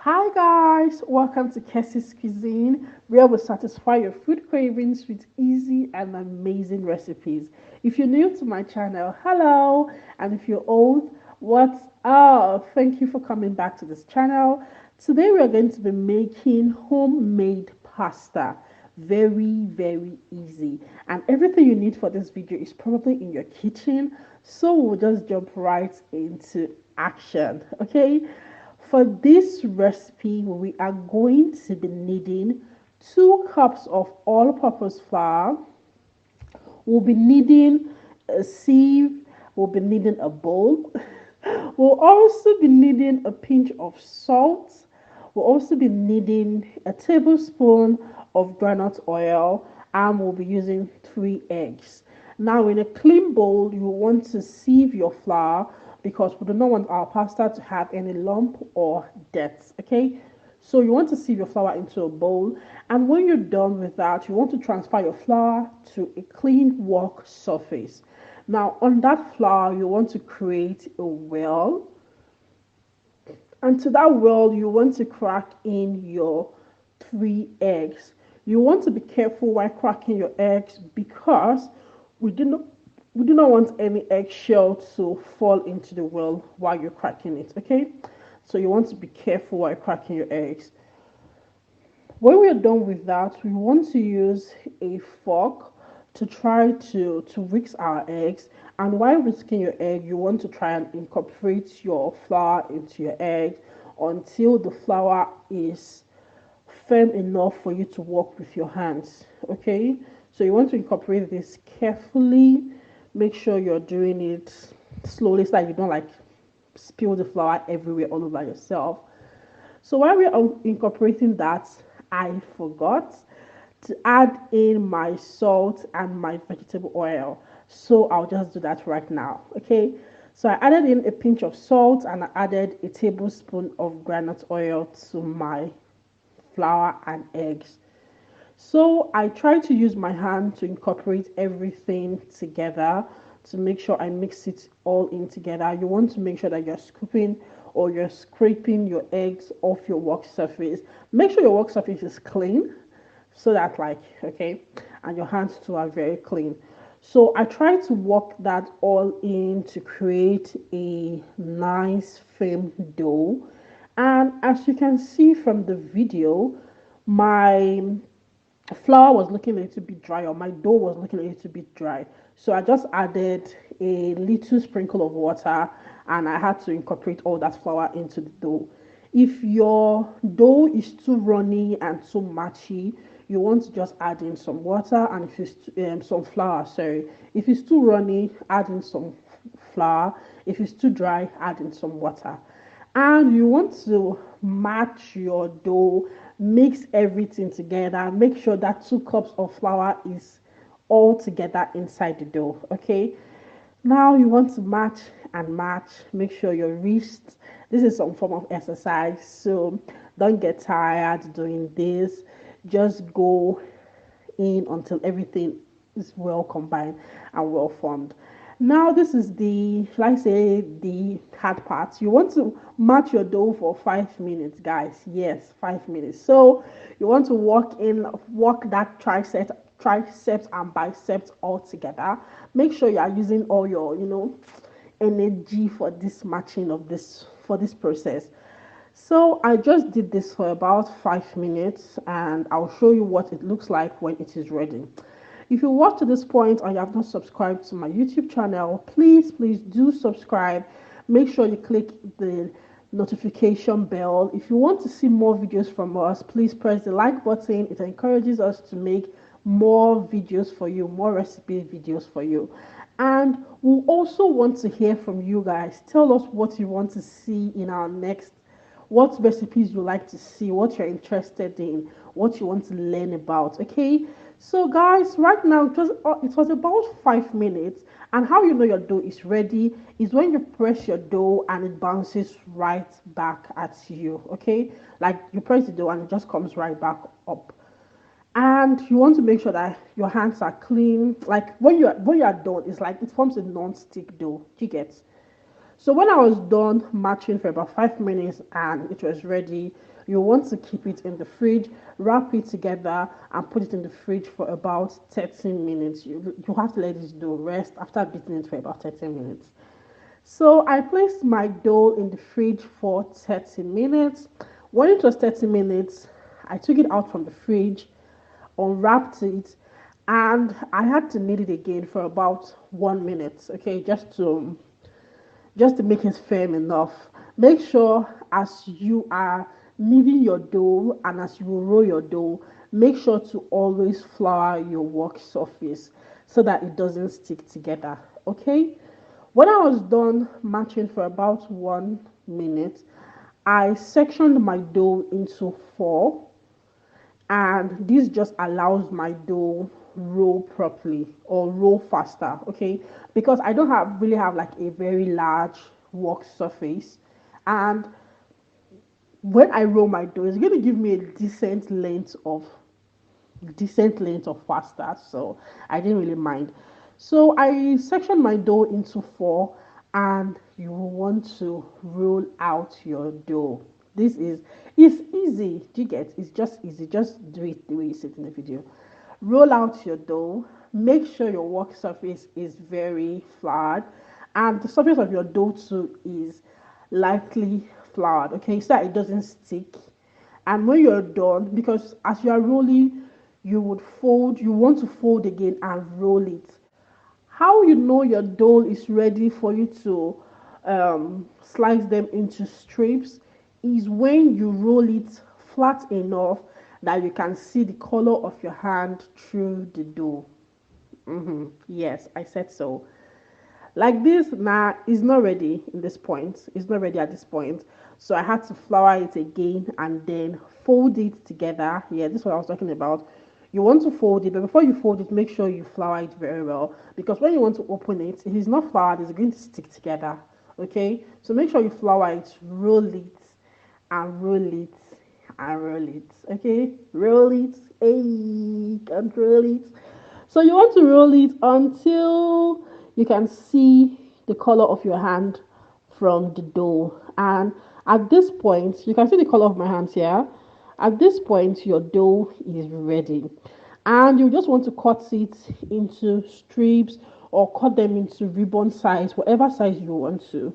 Hi guys, welcome to Kessie's Cuisine, where we satisfy your food cravings with easy and amazing recipes. If you're new to my channel, hello, and if you're old, what's up? Thank you for coming back to this channel. Today we are going to be making homemade pasta. Very easy, and everything you need for this video is probably in your kitchen, so we'll just jump right into action. Okay, for this recipe, we are going to be needing 2 cups of all-purpose flour. We'll be needing a sieve. We'll be needing a bowl. We'll also be needing a pinch of salt. We'll also be needing a tablespoon of groundnut oil, and we'll be using 3 eggs. Now, in a clean bowl, you want to sieve your flour because we do not want our pasta to have any lump or dirt. Okay, so you want to sieve your flour into a bowl, and when you're done with that, you want to transfer your flour to a clean work surface. Now, on that flour, you want to create a well, and to that well, you want to crack in your 3 eggs. You want to be careful while cracking your eggs because we do not we do not want any eggshell to fall into the well while you're cracking it. Okay, so you want to be careful while cracking your eggs. When we are done with that, we want to use a fork to try to whisk our eggs. And while whisking your egg, you want to try and incorporate your flour into your egg until the flour is firm enough for you to work with your hands. Okay, so you want to incorporate this carefully. Make sure you're doing it slowly so that you don't like spill the flour everywhere all over yourself. So while we're incorporating that, I forgot to add in my salt and my vegetable oil. So I'll just do that right now. Okay. So I added in a pinch of salt and I added a tablespoon of groundnut oil to my flour and eggs. So I try to use my hand to incorporate everything together to make sure I mix it all in together. You want to make sure that you're scooping or you're scraping your eggs off your work surface. Make sure your work surface is clean so that like okay, and your hands too are very clean. So I try to work that all in to create a nice firm dough. And as you can see from the video, my flour was looking a little bit dry, or my dough was looking a little bit dry. So I just added a little sprinkle of water and I had to incorporate all that flour into the dough. If your dough is too runny and too matchy, you want to just add in some water, and if it's some flour, sorry. If it's too runny, add in some flour. If it's too dry, add in some water. And you want to match your dough, mix everything together, make sure that 2 cups of flour is all together inside the dough. Okay, now you want to match and match, make sure your wrist, this is some form of exercise, so don't get tired doing this. Just go in until everything is well combined and well formed. Now this is the, shall I say, the hard part. You want to match your dough for 5 minutes, guys. Yes, 5 minutes. So you want to work that triceps and biceps all together. Make sure you are using all your, energy for this matching of this for this process. So I just did this for about 5 minutes and I'll show you what it looks like when it is ready. If you watch to this point and you have not subscribed to my YouTube channel, please do subscribe. Make sure you click the notification bell. If you want to see more videos from us, please press the like button. It encourages us to make more videos for you, more recipe videos for you. And we also want to hear from you guys. Tell us what you want to see in our next, what recipes you like to see, what you're interested in, what you want to learn about. Okay, so guys, right now it was about 5 minutes, and how you know your dough is ready is when you press your dough and it bounces right back at you. Okay, like you press the dough and it just comes right back up. And you want to make sure that your hands are clean. Like when you're done, it's like it forms a non-stick dough. You get. So when I was done matching for about 5 minutes and it was ready, you want to keep it in the fridge, wrap it together, and put it in the fridge for about 30 minutes. You have to let it do rest after beating it for about 30 minutes. So I placed my dough in the fridge for 30 minutes. When it was 30 minutes, I took it out from the fridge, unwrapped it, and I had to knead it again for about 1 minute, okay, just to make it firm enough. Make sure as you are kneading your dough and as you roll your dough, make sure to always flour your work surface so that it doesn't stick together. Okay? When I was done matching for about 1 minute, I sectioned my dough into four, and this just allows my dough roll properly or roll faster, okay, because I don't have really have like a very large work surface. And when I roll my dough, it's going to give me a decent length of pasta, so I didn't really mind. So I sectioned my dough into four, and you want to roll out your dough. This is it's easy. Do you get? It's just easy. Just do it the way you see it in the video. Roll out your dough. Make sure your work surface is very flat, and the surface of your dough too is lightly floured. Okay, so that it doesn't stick. And when you're done, because as you are rolling, you want to fold again and roll it. How you know your dough is ready for you to slice them into strips is when you roll it flat enough that you can see the color of your hand through the dough. Yes, I said so. Like this, now it's not ready in this point. It's not ready at this point. So I had to flour it again and then fold it together. Yeah, this is what I was talking about. You want to fold it, but before you fold it, make sure you flour it very well, because when you want to open it, if it's not floured, it's going to stick together. Okay, so make sure you flour it, roll it, and roll it, and roll it. Okay, roll it, hey, control it. So you want to roll it until you can see the color of your hand from the dough. And at this point, you can see the color of my hands here. At this point, your dough is ready. And you just want to cut it into strips or cut them into ribbon size, whatever size you want to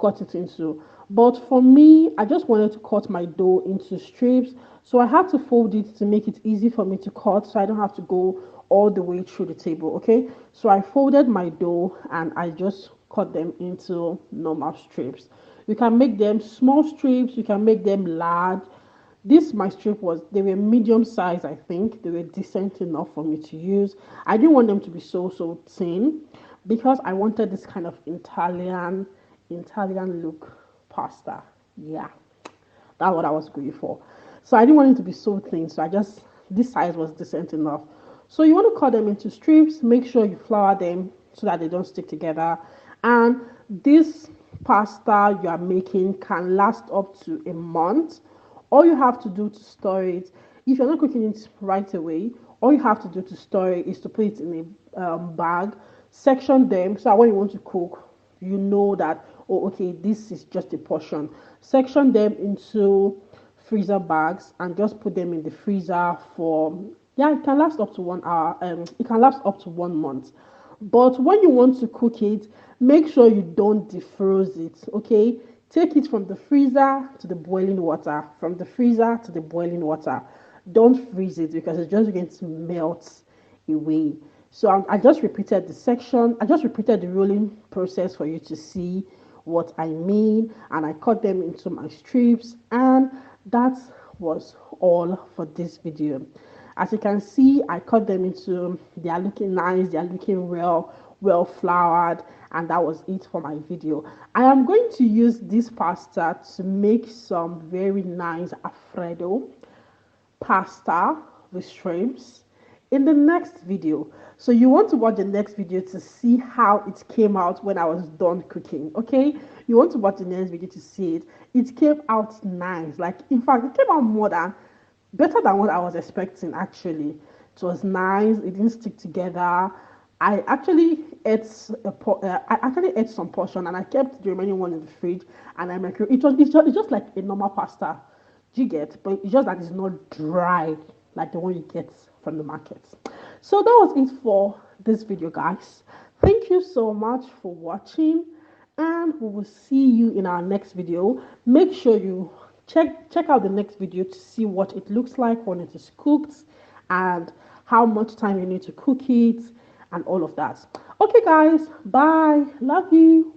cut it into. But for me, I just wanted to cut my dough into strips, so I had to fold it to make it easy for me to cut, so I don't have to go all the way through the table. Okay, so I folded my dough and I just cut them into normal strips. You can make them small strips, you can make them large. This my strip was, they were medium size. I think they were decent enough for me to use. I didn't want them to be so thin because I wanted this kind of Italian look pasta. Yeah, that's what I was going for. So I didn't want it to be so thin, so I just, this size was decent enough. So you want to cut them into strips, make sure you flour them so that they don't stick together. And this pasta you are making can last up to a month. All you have to do to store it, if you're not cooking it right away, all you have to do to store it is to put it in a bag, section them so that when you want to cook, you know that, oh, okay, this is just a portion. Section them into freezer bags and just put them in the freezer for, yeah, it can last up to 1 hour. It can last up to 1 month. But when you want to cook it, make sure you don't defroze it. Okay, take it from the freezer to the boiling water, from the freezer to the boiling water. Don't freeze it because it's just going to melt away. So I just repeated the section, I just repeated the rolling process for you to see what I mean, and I cut them into my strips, and that was all for this video. As you can see, I cut them into, they are looking nice, they are looking well floured, and that was it for my video. I am going to use this pasta to make some very nice alfredo pasta with shrimps in the next video. So you want to watch the next video to see how it came out when I was done cooking. Okay, you want to watch the next video to see it. It came out nice, like in fact it came out better than what I was expecting. Actually, it was nice, it didn't stick together. I actually I actually ate some portion and I kept the remaining one in the fridge and I make it's just like a normal pasta. Do you get? But it's just that it's not dry like the one you get from the market. So that was it for this video, guys. Thank you so much for watching and we will see you in our next video. Make sure you check out the next video to see what it looks like when it is cooked and how much time you need to cook it and all of that. Okay, guys, bye. Love you.